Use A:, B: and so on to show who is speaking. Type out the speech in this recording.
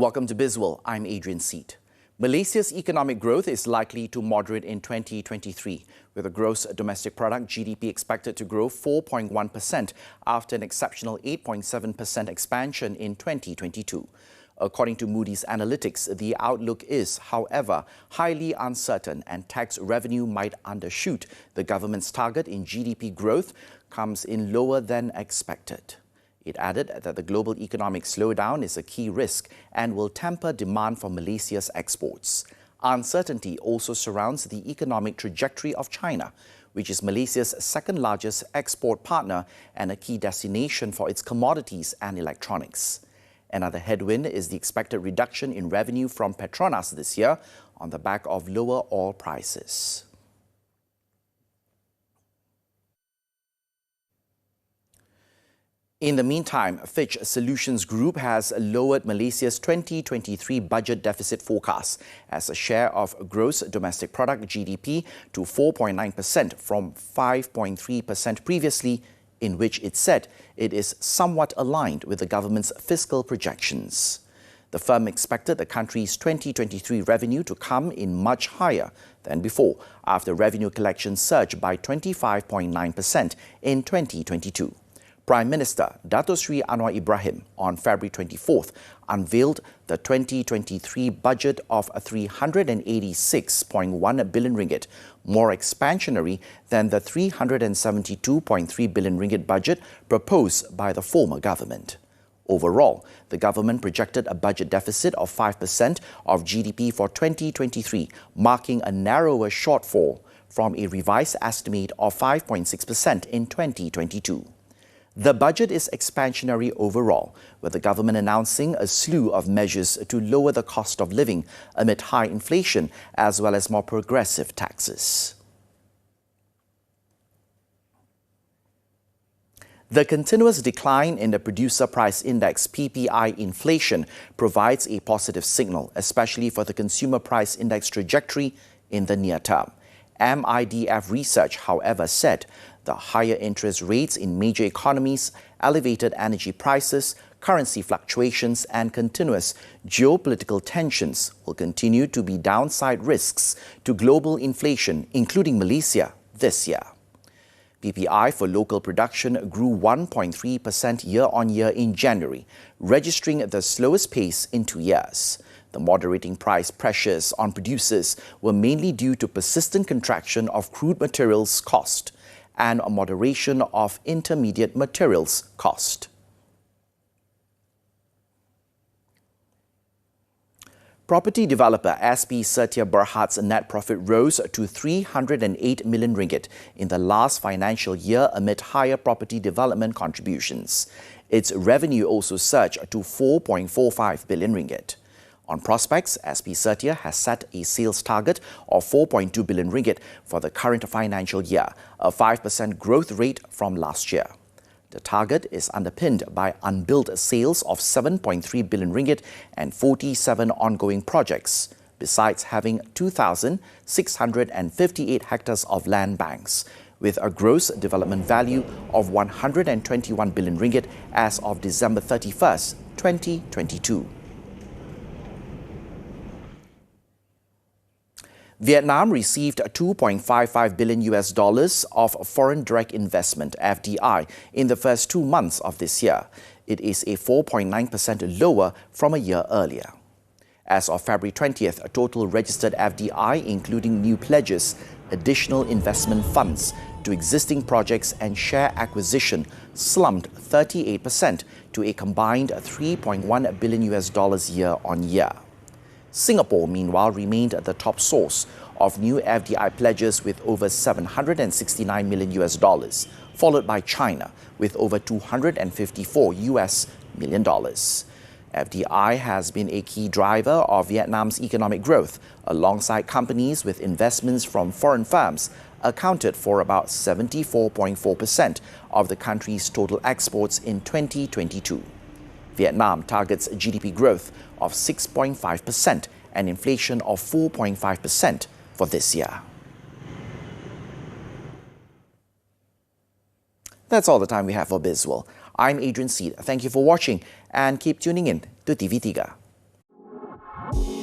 A: Welcome to Bizworld. I'm Adrian Seet. Malaysia's economic growth is likely to moderate in 2023, with the gross domestic product (GDP) expected to grow 4.1% after an exceptional 8.7% expansion in 2022. According to Moody's analytics, the outlook is, however, highly uncertain and tax revenue might undershoot. The government's target in GDP growth comes in lower than expected. It added that the global economic slowdown is a key risk and will temper demand for Malaysia's exports. Uncertainty also surrounds the economic trajectory of China, which is Malaysia's second-largest export partner and a key destination for its commodities and electronics. Another headwind is the expected reduction in revenue from Petronas this year on the back of lower oil prices. In the meantime, Fitch Solutions Group has lowered Malaysia's 2023 budget deficit forecast as a share of gross domestic product (GDP) to 4.9% from 5.3% previously, in which it said it is somewhat aligned with the government's fiscal projections. The firm expected the country's 2023 revenue to come in much higher than before, after revenue collection surged by 25.9% in 2022. Prime Minister Dato Sri Anwar Ibrahim on February 24th unveiled the 2023 budget of 386.1 billion ringgit, more expansionary than the 372.3 billion ringgit budget proposed by the former government. Overall, the government projected a budget deficit of 5% of GDP for 2023, marking a narrower shortfall from a revised estimate of 5.6% in 2022. The budget is expansionary overall, with the government announcing a slew of measures to lower the cost of living amid high inflation, as well as more progressive taxes. The continuous decline in the Producer Price Index (PPI) inflation provides a positive signal, especially for the Consumer Price Index trajectory in the near term. MIDF research, however, said the higher interest rates in major economies, elevated energy prices, currency fluctuations, and continuous geopolitical tensions will continue to be downside risks to global inflation, including Malaysia, this year. PPI for local production grew 1.3% year-on-year in January, registering the slowest pace in 2 years. The moderating price pressures on producers were mainly due to persistent contraction of crude materials cost and a moderation of intermediate materials cost. Property developer SP Setia Berhad's net profit rose to 308 million ringgit in the last financial year amid higher property development contributions. Its revenue also surged to 4.45 billion ringgit. On prospects, SP Setia has set a sales target of 4.2 billion ringgit for the current financial year, a 5% growth rate from last year. The target is underpinned by unbilled sales of 7.3 billion ringgit and 47 ongoing projects, besides having 2,658 hectares of land banks, with a gross development value of 121 billion ringgit as of December 31st, 2022. Vietnam received $2.55 billion of foreign direct investment (FDI) in the first 2 months of this year. It is a 4.9% lower from a year earlier. As of February 20th, a total registered FDI, including new pledges, additional investment funds to existing projects and share acquisition, slumped 38% to a combined $3.1 billion year-on-year. Singapore, meanwhile, remained the top source of new FDI pledges with over $769 million, followed by China with over $254 million. FDI has been a key driver of Vietnam's economic growth, alongside companies with investments from foreign firms accounted for about 74.4% of the country's total exports in 2022. Vietnam targets GDP growth of 6.5% and inflation of 4.5% for this year. That's all the time we have for Bizworld. I'm Adrian Seet. Thank you for watching and keep tuning in to TV3.
B: you.